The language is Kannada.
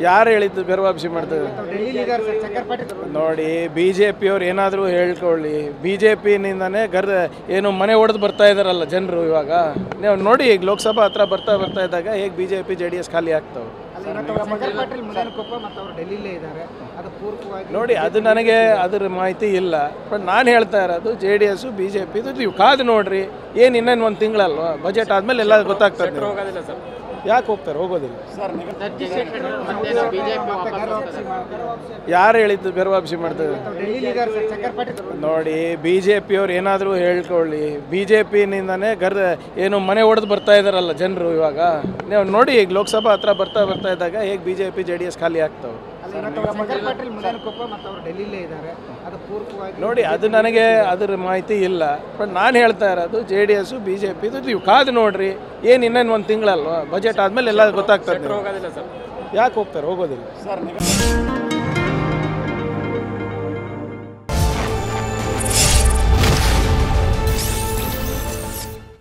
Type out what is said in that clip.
ಯಾರು ಹೇಳಿದ್ದು ಬೆರವಾಪ್ಸಿ ಮಾಡ್ತಾರೆ ನೋಡಿ? ಬಿ ಜೆ ಪಿಯವ್ರು ಏನಾದರೂ ಹೇಳ್ಕೊಳ್ಳಿ, ಬಿ ಜೆ ಪಿನಿಂದನೇ ಏನು ಮನೆ ಹೊಡೆದು ಬರ್ತಾ ಇದ್ದಾರಲ್ಲ ಜನರು. ಇವಾಗ ನೀವು ನೋಡಿ, ಈಗ ಲೋಕಸಭಾ ಹತ್ರ ಬರ್ತಾ ಇದ್ದಾಗ ಹೇಗೆ ಬಿ ಜೆ ಪಿ JDS ಖಾಲಿ ಆಗ್ತವೆ ನೋಡಿ. ಅದು ನನಗೆ ಅದರ ಮಾಹಿತಿ ಇಲ್ಲ, ಬಟ್ ನಾನು ಹೇಳ್ತಾ ಇರೋದು JDS BJP ನೀವು ಕಾದು ನೋಡ್ರಿ. ಏನು ಇನ್ನೇನು ಒಂದು ತಿಂಗಳಲ್ವಾ, ಬಜೆಟ್ ಆದಮೇಲೆ ಎಲ್ಲ ಗೊತ್ತಾಗ್ತದೆ. ಯಾಕೆ ಹೋಗ್ತಾರೆ? ಹೋಗೋದಿಲ್ಲ. ಯಾರು ಹೇಳಿದ್ದು ಬೆರವಾಪ್ಸಿ ಮಾಡ್ತಾರೆ ನೋಡಿ? ಬಿ ಜೆ ಪಿಯವ್ರು ಏನಾದರೂ ಹೇಳ್ಕೊಳ್ಳಿ, ಬಿ ಜೆ ಪಿನಿಂದನೇ ಏನು ಮನೆ ಹೊಡೆದು ಬರ್ತಾ ಇದ್ದಾರಲ್ಲ ಜನರು. ಇವಾಗ ನೀವು ನೋಡಿ, ಈಗ ಲೋಕಸಭಾ ಹತ್ರ ಬರ್ತಾ ಇದ್ದಾಗ ಹೇಗೆ ಬಿ ಜೆ ಪಿ JDS ಖಾಲಿ ಆಗ್ತವೆ ನೋಡಿ. ಅದು ನನಗೆ ಅದರ ಮಾಹಿತಿ ಇಲ್ಲ, ಬಟ್ ನಾನು ಹೇಳ್ತಾ ಇರೋದು JDS BJP ನೀವು ಕಾದು ನೋಡ್ರಿ. ಏನು ಇನ್ನೇನು ಒಂದು ತಿಂಗಳಲ್ವಾ, ಬಜೆಟ್ ಆದಮೇಲೆ ಎಲ್ಲ ಗೊತ್ತಾಗ್ತದೆ. ಯಾಕೆ ಹೋಗ್ತಾರೆ? ಹೋಗೋದಿಲ್ಲ.